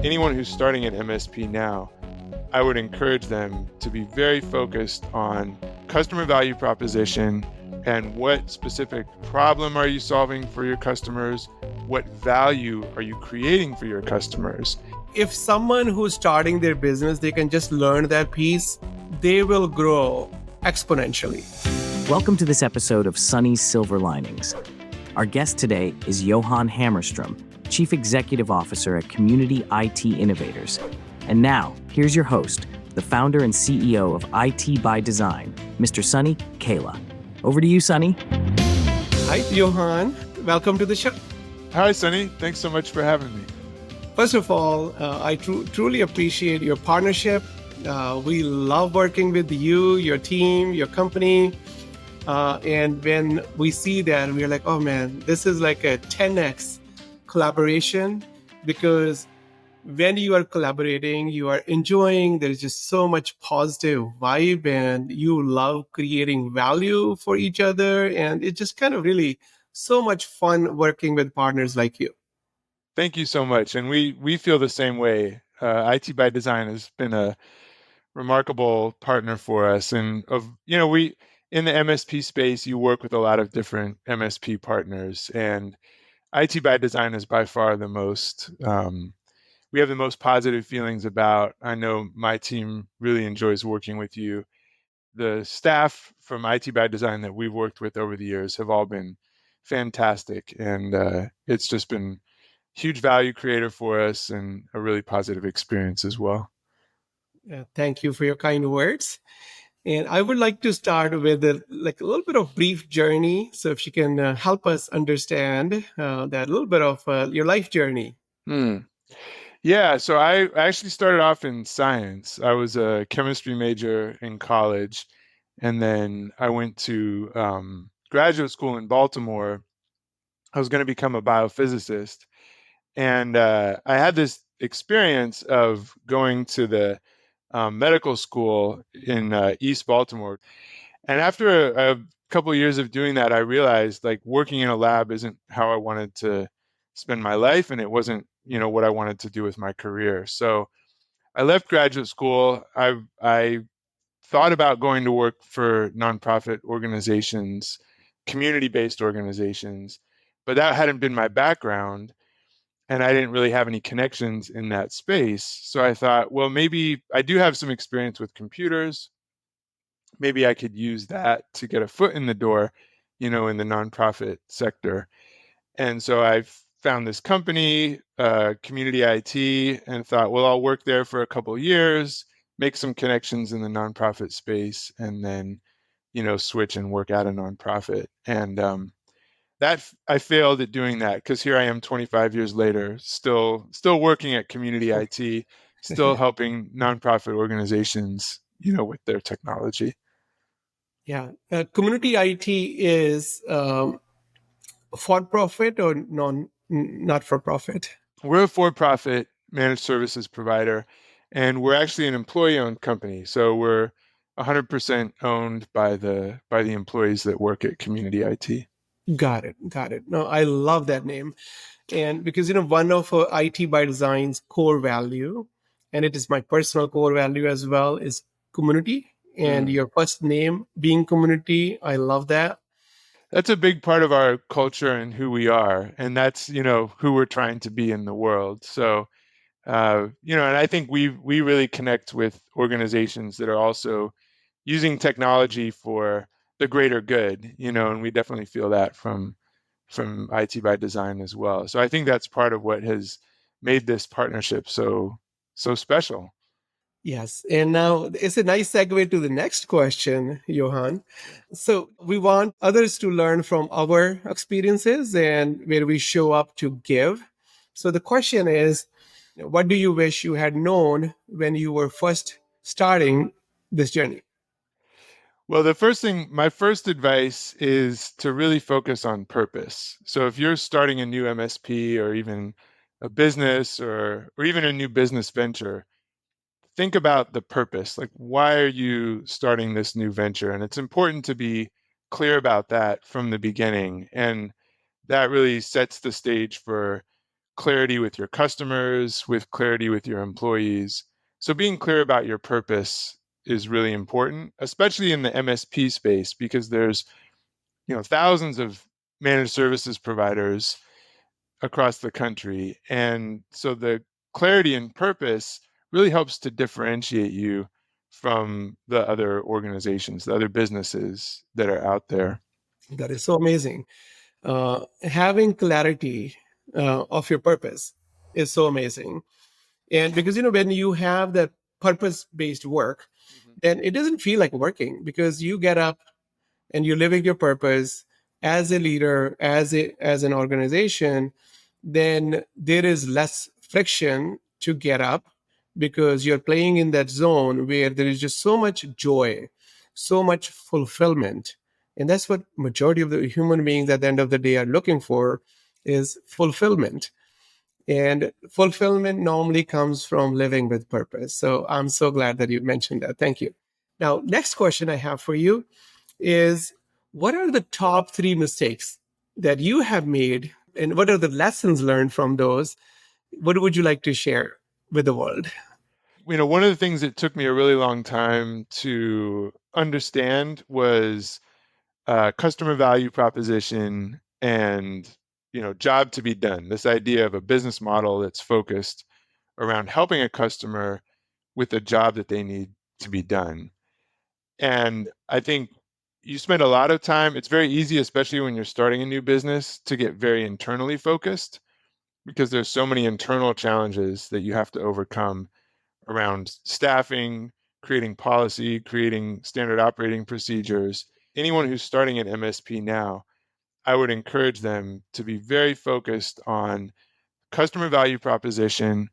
Anyone who's starting an MSP now, I would encourage them to be very focused on customer value proposition and what specific problem are you solving for your customers? What value are you creating for your customers? If someone who's starting their business, they can just learn that piece, they will grow exponentially. Welcome to this episode of Sunny's Silver Linings. Our guest today is Johan Hammerstrom, Chief Executive Officer at Community IT Innovators. And now, here's your host, the founder and CEO of IT by Design, Mr. Sunny Kaila. Over to you, Sunny. Hi, Johan. Welcome to the show. Hi, Sunny. Thanks so much for having me. First of all, I truly appreciate your partnership. We love working with you, your team, your company. And when we see that, we're like, oh man, this is like a 10x collaboration, because when you are collaborating, you are enjoying, there's just so much positive vibe and you love creating value for each other. And it's just kind of really so much fun working with partners like you. Thank you so much. And we feel the same way. IT by Design has been a remarkable partner for us. And we in the MSP space, you work with a lot of different MSP partners, and IT by Design is by far the most, we have the most positive feelings about. I know my team really enjoys working with you. The staff from IT by Design that we've worked with over the years have all been fantastic. And it's just been huge value creator for us and a really positive experience as well. Thank you for your kind words. And I would like to start with a little bit of brief journey. So if you can help us understand that little bit of your life journey. Yeah, so I actually started off in science. I was a chemistry major in college, and then I went to graduate school in Baltimore. I was going to become a biophysicist, and I had this experience of going to the medical school in East Baltimore. And after a couple of years of doing that, I realized like working in a lab isn't how I wanted to spend my life, and it wasn't, what I wanted to do with my career. So I left graduate school. I thought about going to work for nonprofit organizations, community-based organizations, but that hadn't been my background, and I didn't really have any connections in that space. So I thought, well, maybe I do have some experience with computers. Maybe I could use that to get a foot in the door, in the nonprofit sector. And so I found this company, Community IT, and thought, well, I'll work there for a couple of years, make some connections in the nonprofit space, and then, switch and work at a nonprofit. And that I failed at doing that, because here I am 25 years later, still working at Community IT, still helping nonprofit organizations, with their technology. Yeah. Community IT is for-profit or not for-profit? We're a for-profit managed services provider, and we're actually an employee-owned company. So we're 100% owned by the employees that work at Community IT. Got it. No, I love that name. And because, one of IT by Design's core value, and it is my personal core value as well, is community. And your first name being community, I love that. That's a big part of our culture and who we are. And that's, who we're trying to be in the world. So, and I think we really connect with organizations that are also using technology for the greater good, and we definitely feel that from IT by Design as well. So I think that's part of what has made this partnership so special. Yes. And now it's a nice segue to the next question, Johan. So we want others to learn from our experiences and where we show up to give. So the question is, what do you wish you had known when you were first starting this journey? Well, my first advice is to really focus on purpose. So if you're starting a new MSP or even a business or even a new business venture, think about the purpose. Like, why are you starting this new venture? And it's important to be clear about that from the beginning. And that really sets the stage for clarity with your customers, with clarity with your employees. So being clear about your purpose is really important, especially in the MSP space, because there's thousands of managed services providers across the country. And so the clarity and purpose really helps to differentiate you from the other organizations, the other businesses that are out there. That is so amazing. Having clarity of your purpose is so amazing. And because, when you have that purpose based work, then it doesn't feel like working because you get up and you're living your purpose as a leader, as an organization. Then there is less friction to get up because you're playing in that zone where there is just so much joy, so much fulfillment. And that's what majority of the human beings at the end of the day are looking for, is fulfillment. And fulfillment normally comes from living with purpose. So I'm so glad that you mentioned that. Thank you. Now, next question I have for you is, what are the top three mistakes that you have made, and what are the lessons learned from those? What would you like to share with the world? One of the things that took me a really long time to understand was customer value proposition and job to be done. This idea of a business model that's focused around helping a customer with a job that they need to be done. And I think you spend a lot of time, it's very easy, especially when you're starting a new business, to get very internally focused because there's so many internal challenges that you have to overcome around staffing, creating policy, creating standard operating procedures. Anyone who's starting an MSP now, I would encourage them to be very focused on customer value proposition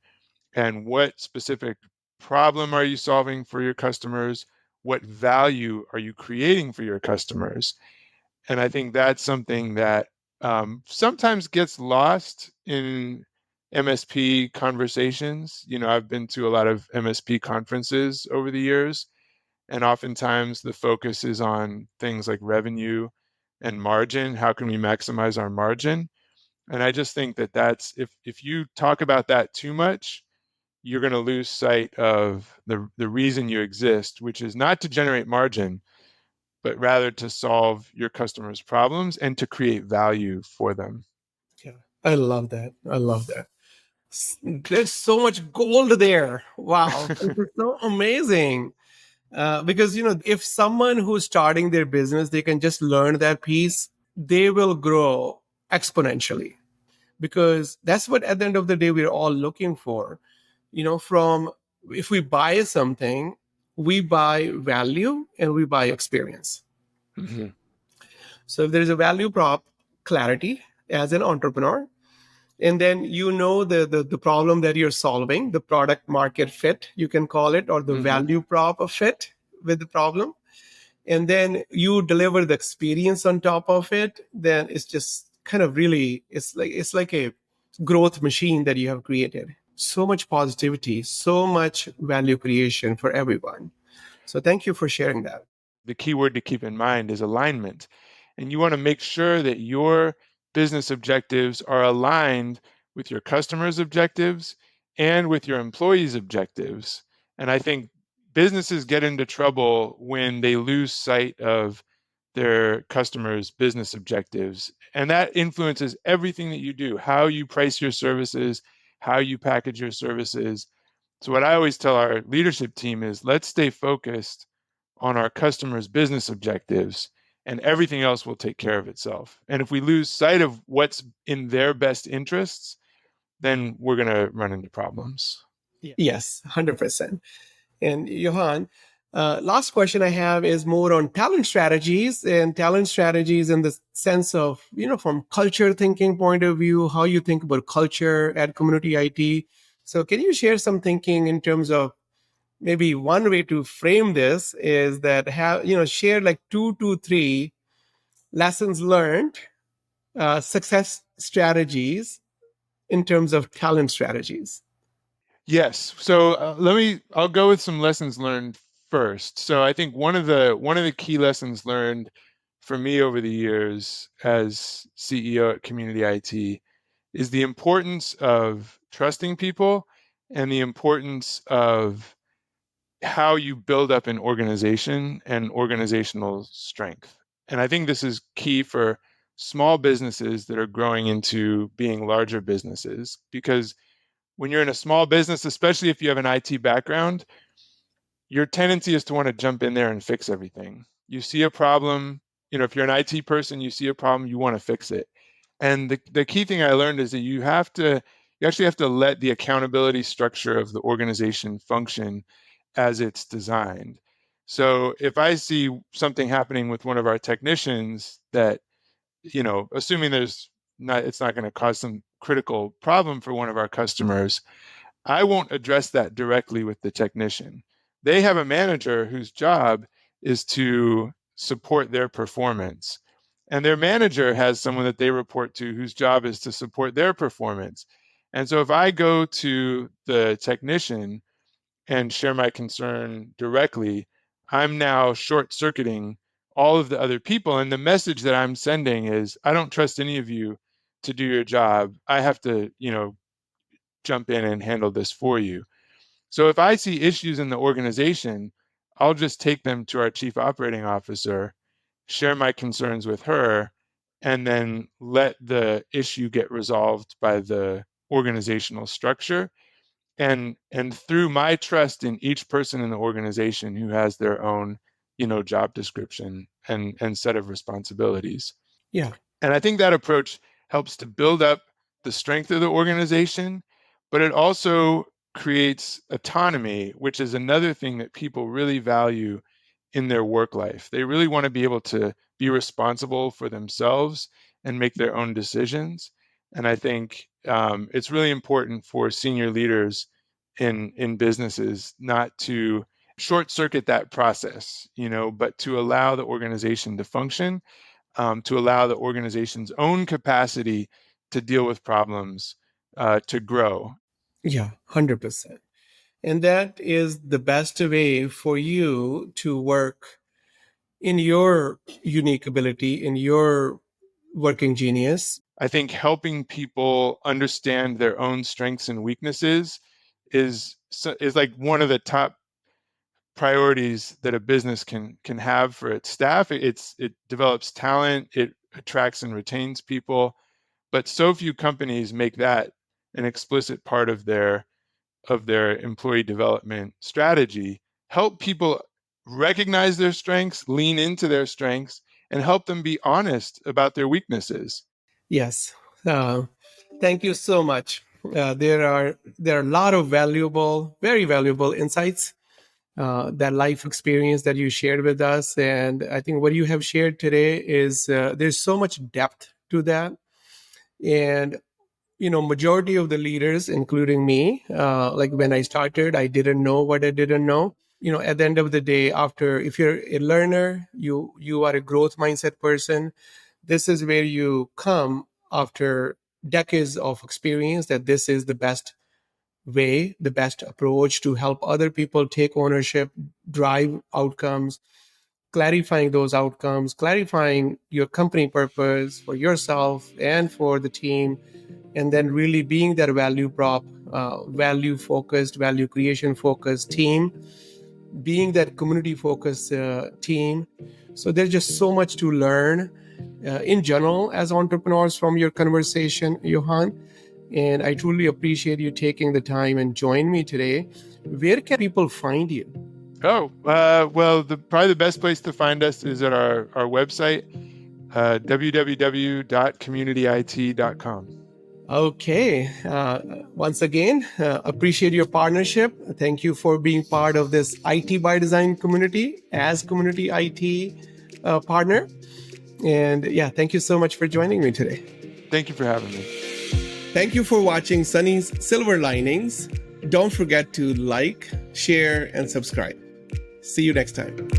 and what specific problem are you solving for your customers? What value are you creating for your customers? And I think that's something that sometimes gets lost in MSP conversations. I've been to a lot of MSP conferences over the years, and oftentimes the focus is on things like revenue and margin. How can we maximize our margin? And I just think that that's if you talk about that too much, you're going to lose sight of the reason you exist, which is not to generate margin, but rather to solve your customers' problems and to create value for them. Yeah, I love that. I love that. There's so much gold there. Wow, this is so amazing. Because if someone who's starting their business, they can just learn that piece, they will grow exponentially. Because that's what at the end of the day we're all looking for. From, if we buy something, we buy value and we buy experience. Mhm. So if there's a value prop, clarity as an entrepreneur, and then the problem that you're solving, the product market fit, you can call it, or the value prop of fit with the problem, and then you deliver the experience on top of it, then it's just kind of really, it's like a growth machine that you have created. So much positivity, so much value creation for everyone. So thank you for sharing that. The key word to keep in mind is alignment. And you want to make sure that your business objectives are aligned with your customers' objectives and with your employees' objectives. And I think businesses get into trouble when they lose sight of their customers' business objectives. And that influences everything that you do, how you price your services, how you package your services. So, what I always tell our leadership team is let's stay focused on our customers' business objectives, and everything else will take care of itself. And if we lose sight of what's in their best interests, then we're going to run into problems. Yes, 100%. And Johan, last question I have is more on talent strategies in the sense of, from culture thinking point of view, how you think about culture at Community IT. So can you share some thinking in terms of, maybe one way to frame this is that, share like 2 to 3 lessons learned, success strategies in terms of talent strategies. Yes. So I'll go with some lessons learned first. So I think one of the key lessons learned for me over the years as CEO at Community IT is the importance of trusting people and the importance of how you build up an organization and organizational strength. And I think this is key for small businesses that are growing into being larger businesses, because when you're in a small business, especially if you have an IT background, your tendency is to want to jump in there and fix everything. You see a problem, if you're an IT person, you see a problem, you want to fix it. And the key thing I learned is that you actually have to let the accountability structure of the organization function as it's designed. So if I see something happening with one of our technicians that, assuming it's not going to cause some critical problem for one of our customers, I won't address that directly with the technician. They have a manager whose job is to support their performance. And their manager has someone that they report to whose job is to support their performance. And so if I go to the technician and share my concern directly, I'm now short-circuiting all of the other people. And the message that I'm sending is, I don't trust any of you to do your job. I have to, jump in and handle this for you. So if I see issues in the organization, I'll just take them to our chief operating officer, share my concerns with her, and then let the issue get resolved by the organizational structure. And through my trust in each person in the organization who has their own, job description and set of responsibilities. Yeah. And I think that approach helps to build up the strength of the organization, but it also creates autonomy, which is another thing that people really value in their work life. They really want to be able to be responsible for themselves and make their own decisions. And I think it's really important for senior leaders in businesses not to short circuit that process, but to allow the organization to function, to allow the organization's own capacity to deal with problems to grow. Yeah, 100%. And that is the best way for you to work in your unique ability, in your working genius. I think helping people understand their own strengths and weaknesses is like one of the top priorities that a business can have for its staff. It develops talent, it attracts and retains people, but so few companies make that an explicit part of their employee development strategy. Help people recognize their strengths, lean into their strengths, and help them be honest about their weaknesses. Yes. Uh, Thank you so much. There are a lot of very valuable insights, that life experience that you shared with us, and I think what you have shared today is there's so much depth to that, and majority of the leaders, including me, like when I started, I didn't know what I didn't know. At the end of the day, after if you're a learner, you are a growth mindset person. This is where you come after decades of experience that this is the best way, the best approach to help other people take ownership, drive outcomes, clarifying those outcomes, clarifying your company purpose for yourself and for the team, and then really being that value prop, value focused, value creation focused team, being that community focused team. So there's just so much to learn in general as entrepreneurs from your conversation, Johan. And I truly appreciate you taking the time and join me today. Where can people find you? Oh, well, probably the best place to find us is at our website, www.communityit.com. Okay. Once again, appreciate your partnership. Thank you for being part of this IT by Design community as Community IT partner. And yeah, thank you so much for joining me today. Thank you for having me. Thank you for watching Sunny's Silver Linings. Don't forget to like, share, and subscribe. See you next time.